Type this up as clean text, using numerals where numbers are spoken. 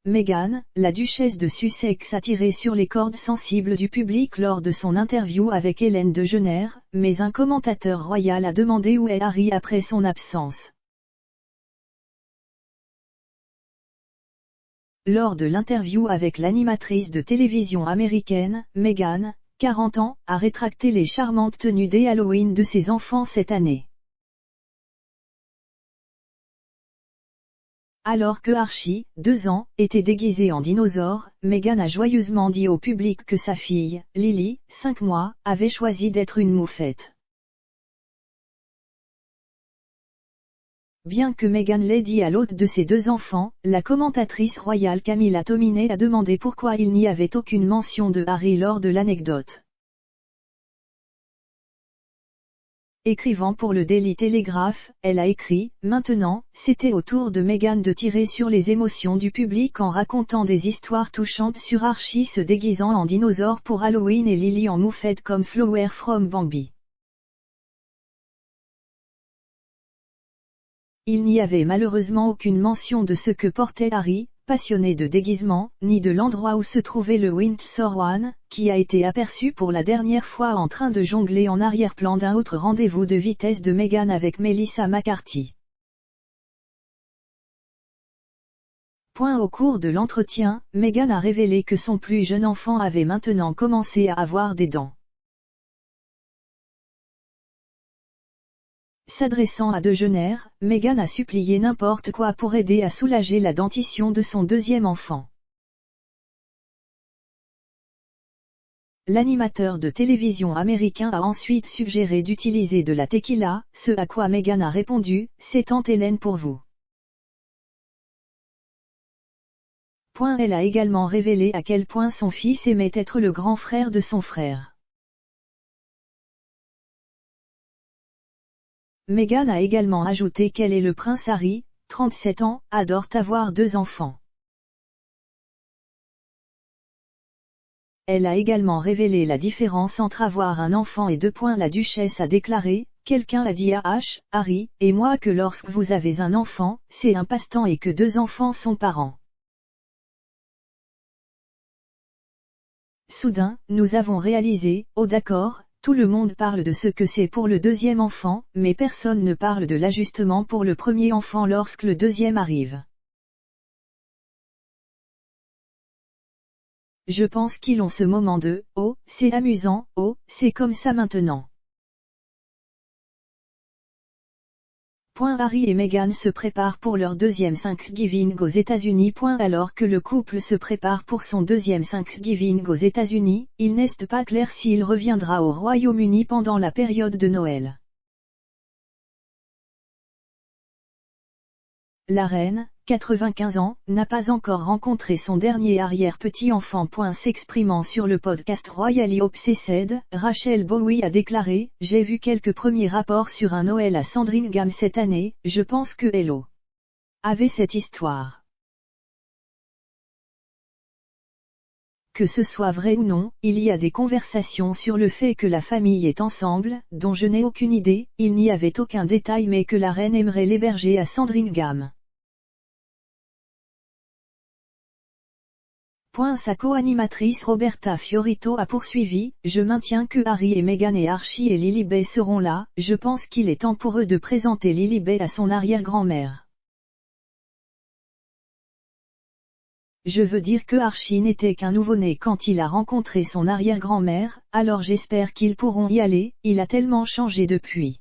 Meghan, la duchesse de Sussex a tiré sur les cordes sensibles du public lors de son interview avec Hélène de Jenner, mais un commentateur royal a demandé où est Harry après son absence. Lors de l'interview avec l'animatrice de télévision américaine, Meghan, 40 ans, a rétracté les charmantes tenues des Halloween de ses enfants cette année. Alors que Archie, 2 ans, était déguisé en dinosaure, Meghan a joyeusement dit au public que sa fille, Lily, 5 mois, avait choisi d'être une moufette. Bien que Meghan l'ait dit à l'hôte de ses 2 enfants, la commentatrice royale Camilla Tominey a demandé pourquoi il n'y avait aucune mention de Harry lors de l'anecdote. Écrivant pour le Daily Telegraph, elle a écrit « Maintenant, c'était au tour de Meghan de tirer sur les émotions du public en racontant des histoires touchantes sur Archie se déguisant en dinosaure pour Halloween et Lily en moufette comme Flower from Bambi. » Il n'y avait malheureusement aucune mention de ce que portait Harry, passionné de déguisement, ni de l'endroit où se trouvait le Windsor One, qui a été aperçu pour la dernière fois en train de jongler en arrière-plan d'un autre rendez-vous de vitesse de Meghan avec Melissa McCarthy. Au cours de l'entretien, Meghan a révélé que son plus jeune enfant avait maintenant commencé à avoir des dents. S'adressant à de Jenner, Meghan a supplié n'importe quoi pour aider à soulager la dentition de son deuxième enfant. L'animateur de télévision américain a ensuite suggéré d'utiliser de la tequila, ce à quoi Meghan a répondu « C'est Tante Hélène pour vous ». Elle a également révélé à quel point son fils aimait être le grand frère de son frère. Meghan a également ajouté qu'elle et le prince Harry, 37 ans, adorent avoir 2 enfants. Elle a également révélé la différence entre avoir un enfant et 2. La duchesse a déclaré, « Quelqu'un a dit à Harry, et moi que lorsque vous avez un enfant, c'est un passe-temps et que 2 enfants sont parents. » Soudain, nous avons réalisé, oh d'accord, tout le monde parle de ce que c'est pour le deuxième enfant, mais personne ne parle de l'ajustement pour le premier enfant lorsque le deuxième arrive. Je pense qu'ils ont ce moment de « Oh, c'est amusant, oh, c'est comme ça maintenant ». Harry et Meghan se préparent pour leur deuxième Thanksgiving aux États-Unis. Alors que le couple se prépare pour son deuxième Thanksgiving aux États-Unis, il n'est pas clair s'il reviendra au Royaume-Uni pendant la période de Noël. La reine, 95 ans, n'a pas encore rencontré son dernier arrière-petit-enfant. S'exprimant sur le podcast Royally Obsessed, Rachel Bowie a déclaré « J'ai vu quelques premiers rapports sur un Noël à Sandringham cette année, je pense que Hello avait cette histoire. Que ce soit vrai ou non, il y a des conversations sur le fait que la famille est ensemble, dont je n'ai aucune idée, il n'y avait aucun détail mais que la reine aimerait l'héberger à Sandringham. » Sa co-animatrice Roberta Fiorito a poursuivi, « Je maintiens que Harry et Meghan et Archie et Lilibet seront là, je pense qu'il est temps pour eux de présenter Lilibet à son arrière-grand-mère. Je veux dire que Archie n'était qu'un nouveau-né quand il a rencontré son arrière-grand-mère, alors j'espère qu'ils pourront y aller, il a tellement changé depuis. »